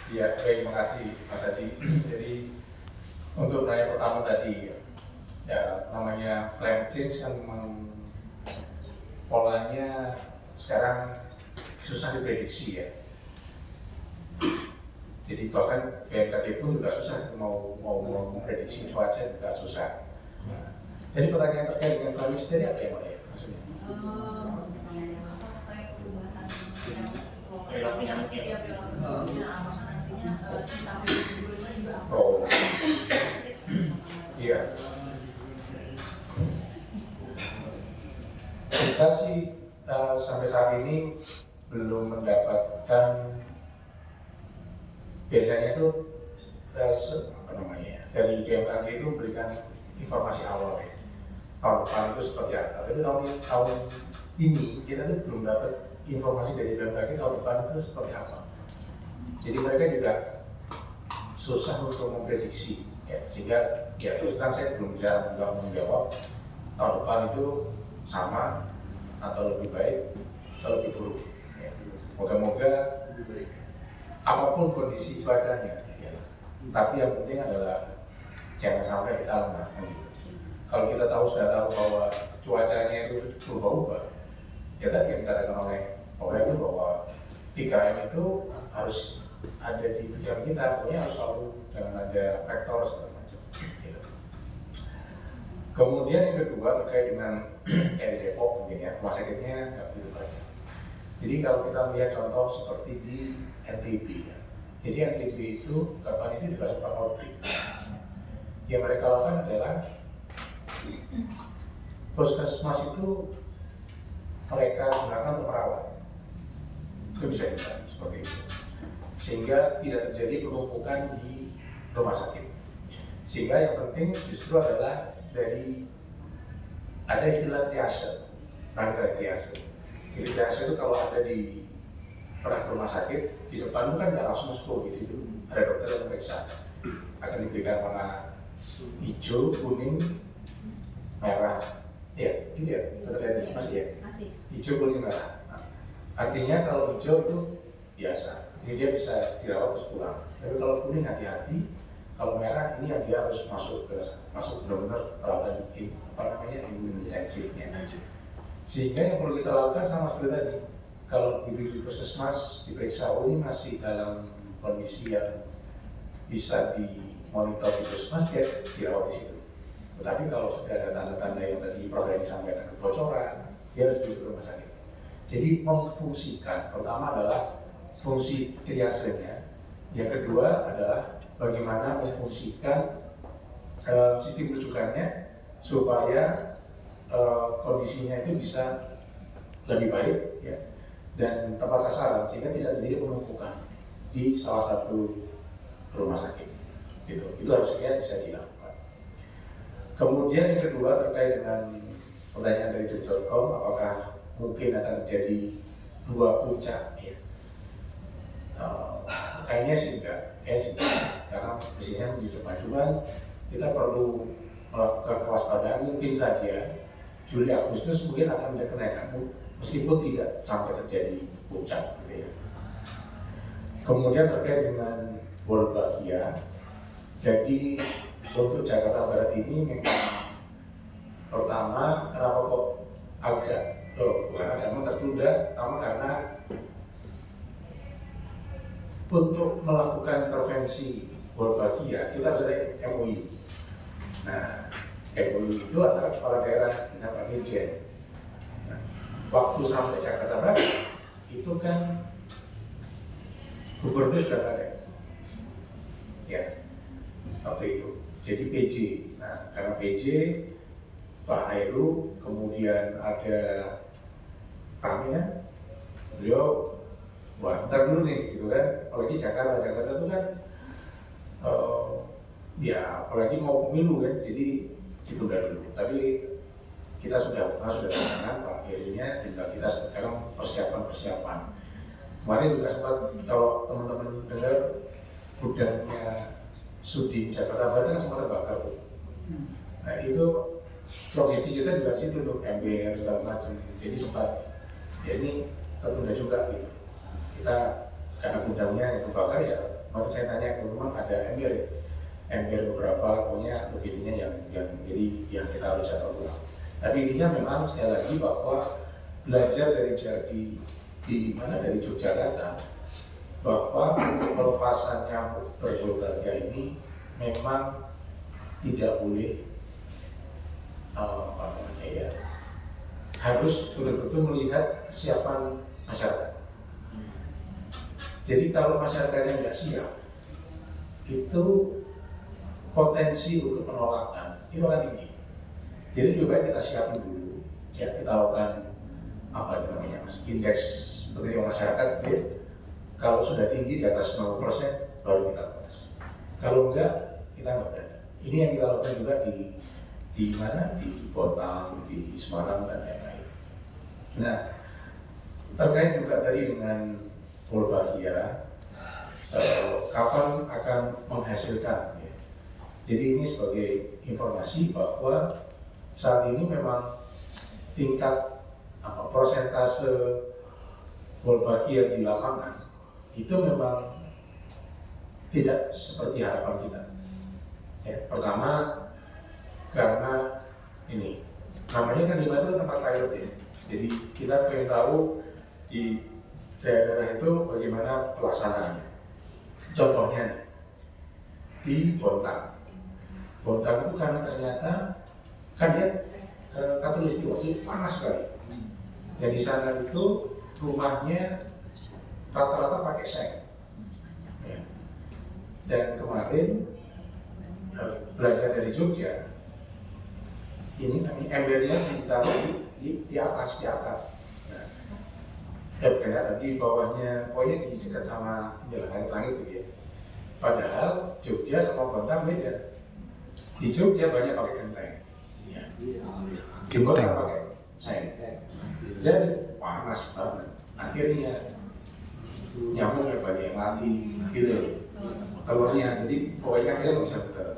Ya, baik, terima kasih Mas Adi. Jadi untuk pertanyaan pertama tadi, ya namanya climate change kan memang polanya sekarang susah diprediksi ya. Jadi bahkan BMKG pun juga susah mau memprediksi cuaca juga susah. Nah, jadi pertanyaan terkait dengan climate change tadi apa ya Pak ya maksudnya? Oh, iya. Kita sih sampai saat ini belum mendapatkan, biasanya itu apa namanya ya, dari BMKG itu memberikan informasi awal ya, tahun depan itu seperti apa. Tapi tahun ini kita tuh belum dapat informasi dari BMKG tahun depan itu seperti apa. Jadi mereka juga susah untuk memprediksi ya, sehingga ya terus terang saya belum bisa menjawab tahun depan itu sama atau lebih baik atau lebih buruk ya. Moga-moga apapun kondisi cuacanya ya. Tapi yang penting adalah jangan sampai kita lengah gitu. Kalau kita sudah tahu bahwa cuacanya itu berubah-ubah, ya tadi yang dikatakan oleh itu bahwa 3M itu harus ada di pikiran kita, pokoknya harus selalu jangan ada faktor segala macam gitu. Kemudian yang kedua terkait dengan di Depok mungkin ya, rumah sakitnya nggak begitu banyak. Jadi kalau kita melihat contoh seperti di NTB ya, jadi NTB itu kapan itu juga sempat outbreak. Yang mereka lakukan adalah puskesmas itu mereka gunakan untuk merawat, itu bisa seperti itu, sehingga tidak terjadi penumpukan di rumah sakit. Sehingga yang penting justru adalah dari ada istilah triase, rangkaian triase. Jadi triase itu kalau ada di pernah ke rumah sakit, di depan itu kan nggak langsung masuk gitu, itu ada dokter yang meriksa, akan diberikan warna hijau, kuning, merah, ya gitu ya, terlihat masih ya, hijau, kuning, merah. Nah, artinya kalau hijau itu biasa, jadi dia bisa dirawat terus pulang. Tapi kalau kuning hati-hati, kalau merah ini yang dia harus masuk benar-benar perawatan imun intensifnya. Sehingga yang perlu kita lakukan sama seperti tadi, kalau di puskesmas diperiksa ini masih dalam kondisi yang bisa dimonitor di puskesmas, dia dirawat di situ. Tetapi kalau sudah ada tanda-tanda yang tadi Prof yang disampaikan kebocoran, dia harus dirujuk ke rumah sakit. Jadi memfungsikan, pertama adalah fungsi triasenya, yang kedua adalah bagaimana memfungsikan sistem rujukannya supaya kondisinya itu bisa lebih baik ya, dan tepat sasaran sehingga tidak terjadi penumpukan di salah satu rumah sakit. Gitu. Itu harusnya bisa dilakukan. Kemudian yang kedua terkait dengan pertanyaan dari Detik.com, apakah mungkin akan terjadi dua puncak? Ya. Kayaknya sih enggak, karena mestinya di depan kita perlu melakukan kewaspadaan. Mungkin saja Juli Agustus mungkin akan ada kenaikan, meskipun tidak sampai terjadi puncak gitu ya. Kemudian terkait dengan Wolbachia, jadi untuk Jakarta Barat ini memang pertama kenapa kok agak tertunda, pertama karena untuk melakukan intervensi Wolbachia kita harus ada MOU. Nah, MOU itu antara kepala daerah dengan Pak Dirjen. Nah, waktu sampai Jakarta Barat itu kan gubernur sudah ada, ya waktu itu. Jadi PJ. Nah, karena PJ Pak Heru, kemudian ada kami kan, beliau wah ntar dulu nih gitu kan, apalagi Jakarta itu kan ya apalagi mau pemilu kan, jadi ditunda dulu. Tapi kita sudah tangan Pak Herunya, tinggal kita sekarang persiapan. Kemarin juga sempat, kalau teman-teman dengar gudangnya Sudin Jakarta Barat kan sempat terbakar. Nah itu logistik kita juga situ untuk MBR segala macam. Jadi sempat ya ini tertunda juga gitu. Kita karena gudangnya yang terbakar ya Kalau saya tanya ke teman ada ember ya, ember beberapa, pokoknya logistiknya yang jadi yang kita harus catat ulang. Tapi intinya memang sekali lagi bahwa belajar di mana dari Yogyakarta bahwa untuk pelepasan nyamuk berkeluarga ini memang tidak boleh harus betul-betul melihat kesiapan masyarakat. Jadi kalau masyarakatnya nggak siap, itu potensi untuk penolakan itu akan tinggi. Jadi lebih baik kita siapin dulu, ya kita lakukan apa itu namanya indeks penerimaan masyarakat. Ya. Kalau sudah tinggi di atas 90% baru kita lepas. Kalau enggak, kita nggak berani. Ini yang kita lakukan juga di mana, di Bontang, di Semarang dan lain-lain. Nah, terkait juga tadi dengan Polbakia, kapan akan menghasilkan? Ya. Jadi ini sebagai informasi bahwa saat ini memang tingkat persentase Polbakia di lapangan itu memang tidak seperti harapan kita. Ya, pertama karena ini namanya kan Lima itu tempat pilot ya. Jadi kita pengen tahu di daerah itu bagaimana pelaksanaannya. Contohnya nih, di Bontang. Bontang itu karena ternyata kan dia katulistiwa itu panas sekali. Dan di sana itu rumahnya rata-rata pakai seng. Ya. Dan kemarin belajar dari Jogja, ini embernya ditaruh di atas, di atap. Nah, bukan di bawahnya, pokoknya di dekat sama langit-langit gitu ya. Padahal Jogja sama Bontang beda. Di Jogja banyak pakai genteng, ya. Di Bontang pakai seng. Jadi panas banget. Akhirnya nyamuknya banyak yang mati, gitu. Telurnya, jadi pokoknya akhirnya nggak bisa betul.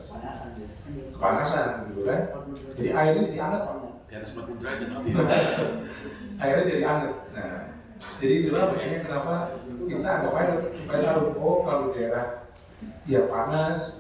Kepanasan, gitu kan. Jadi airnya jadi hangat, Pak. Di atas 40 derajat pasti. Airnya jadi hangat. Nah, jadi itulah makanya kenapa kita anggap aja supaya tahu, oh kalau daerah yang panas